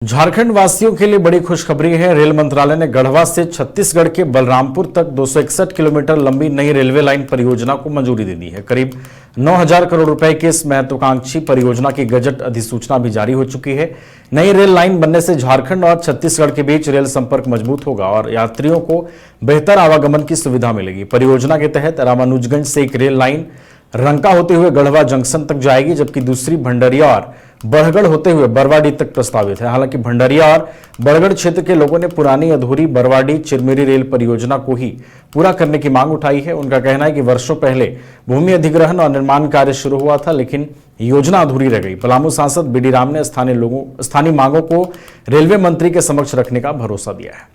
झारखंड वासियों के लिए बड़ी खुशखबरी है। रेल मंत्रालय ने गढ़वा से छत्तीसगढ़ के बलरामपुर तक 261 किलोमीटर लंबी नई रेलवे लाइन परियोजना को मंजूरी दे दी है। करीब 9,000 करोड़ रुपए की इस महत्वाकांक्षी परियोजना की गजट अधिसूचना भी जारी हो चुकी है। नई रेल लाइन बनने से झारखंड और छत्तीसगढ़ के बीच रेल संपर्क मजबूत होगा और यात्रियों को बेहतर आवागमन की सुविधा मिलेगी। परियोजना के तहत रामानुजगंज से एक रेल लाइन रंका होते हुए गढ़वा जंक्शन तक जाएगी, जबकि दूसरी भंडरिया और बरगढ़ होते हुए बरवाडी तक प्रस्तावित है। हालांकि भंडरिया और बरगढ़ क्षेत्र के लोगों ने पुरानी अधूरी बरवाडी चिरमिरी रेल परियोजना को ही पूरा करने की मांग उठाई है। उनका कहना है कि वर्षों पहले भूमि अधिग्रहण और निर्माण कार्य शुरू हुआ था, लेकिन योजना अधूरी रह गई। पलामू सांसद बीडी राम ने स्थानीय मांगों को रेलवे मंत्री के समक्ष रखने का भरोसा दिया है।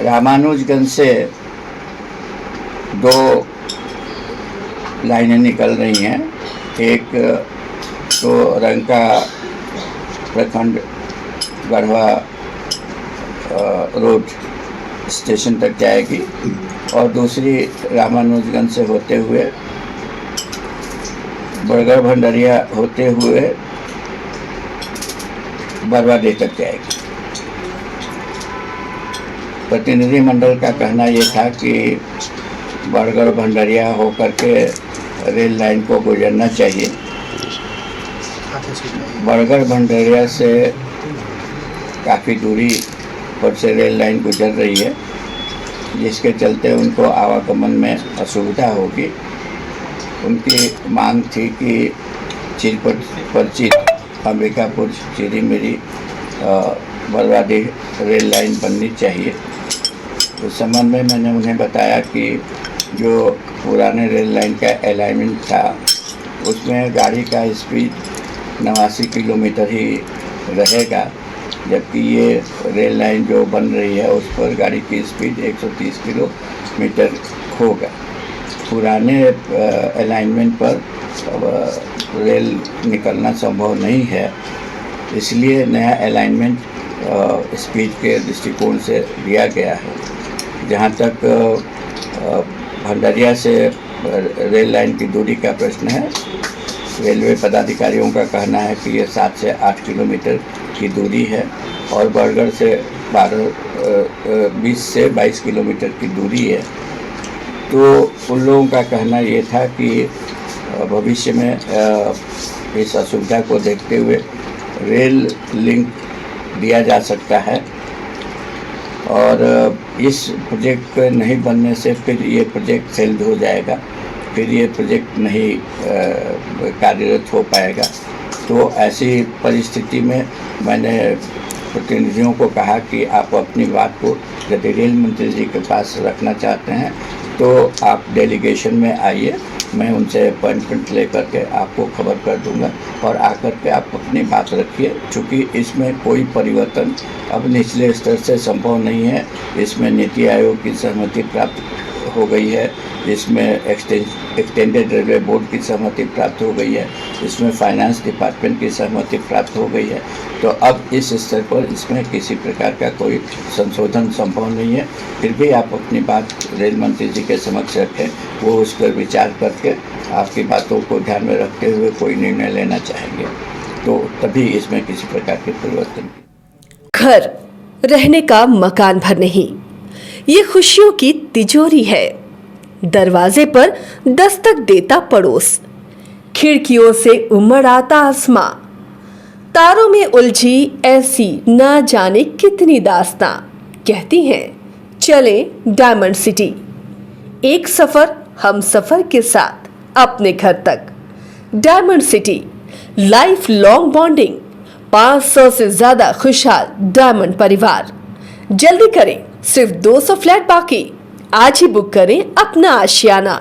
रामानुजगंज से 2 लाइनें निकल रही हैं। एक तो रंका प्रखंड गढ़वा रोड स्टेशन तक जाएगी और दूसरी रामानुजगंज से होते हुए बरगढ़ भंडरिया होते हुए बरवाडी तक जाएगी। प्रतिनिधि मंडल का कहना ये था कि बरगढ़ भंडरिया होकर के रेल लाइन को गुजरना चाहिए। बरगढ़ भंडरिया से काफ़ी दूरी पर से रेल लाइन गुजर रही है, जिसके चलते उनको आवागमन में असुविधा होगी। उनकी मांग थी कि चिर परिचित अंबिकापुर चिरीमिरी बरवाडी रेल लाइन बननी चाहिए। उस संबंध में मैंने उन्हें बताया कि जो पुराने रेल लाइन का अलाइनमेंट था उसमें गाड़ी का स्पीड 89 किलोमीटर ही रहेगा, जबकि ये रेल लाइन जो बन रही है उस पर गाड़ी की स्पीड 130 किलोमीटर होगा। पुराने अलाइनमेंट पर रेल निकलना संभव नहीं है, इसलिए नया अलाइनमेंट स्पीड के दृष्टिकोण से दिया गया है। जहाँ तक भंडरिया से रेल लाइन की दूरी का प्रश्न है, रेलवे पदाधिकारियों का कहना है कि ये 7 से 8 किलोमीटर की दूरी है और बरगढ़ से 20 से 22 किलोमीटर की दूरी है। तो उन लोगों का कहना ये था कि भविष्य में इस असुविधा को देखते हुए रेल लिंक दिया जा सकता है और इस प्रोजेक्ट नहीं बनने से फिर ये प्रोजेक्ट फेल्ड हो जाएगा, फिर ये प्रोजेक्ट नहीं कार्यरत हो पाएगा। तो ऐसी परिस्थिति में मैंने प्रतिनिधियों को कहा कि आप अपनी बात को यदि रेल मंत्री जी के पास रखना चाहते हैं तो आप डेलीगेशन में आइए, मैं उनसे अपॉइंटमेंट लेकर के आपको खबर कर दूंगा और आकर के आप अपनी बात रखिए। चूँकि इसमें कोई परिवर्तन अब निचले स्तर से संभव नहीं है। इसमें नीति आयोग की सहमति प्राप्त हो गई है, इसमें एक्सटेंडेड रेलवे बोर्ड की सहमति प्राप्त हो गई है, इसमें फाइनेंस डिपार्टमेंट की सहमति प्राप्त हो गई है। तो अब इस स्तर पर इसमें किसी प्रकार का कोई संशोधन संभव नहीं है। फिर भी आप अपनी बात रेल मंत्री जी के समक्ष रखें, वो उस पर विचार करके आपकी बातों को ध्यान में रखते हुए कोई निर्णय लेना चाहेंगे, तो तभी इसमें किसी प्रकार के परिवर्तन। घर रहने का मकान भर नहीं, ये खुशियों की तिजोरी है। दरवाजे पर दस्तक देता पड़ोस, खिड़कियों से उमड़ आता आसमां, तारों में उलझी ऐसी ना जाने कितनी दास्तां। कहती हैं चले डायमंड सिटी, एक सफर हम सफर के साथ अपने घर तक। Diamond city life long bonding, 500 से ज्यादा खुशहाल डायमंड परिवार। जल्दी करें, सिर्फ 200 फ्लैट बाकी। आज ही बुक करें अपना आशियाना।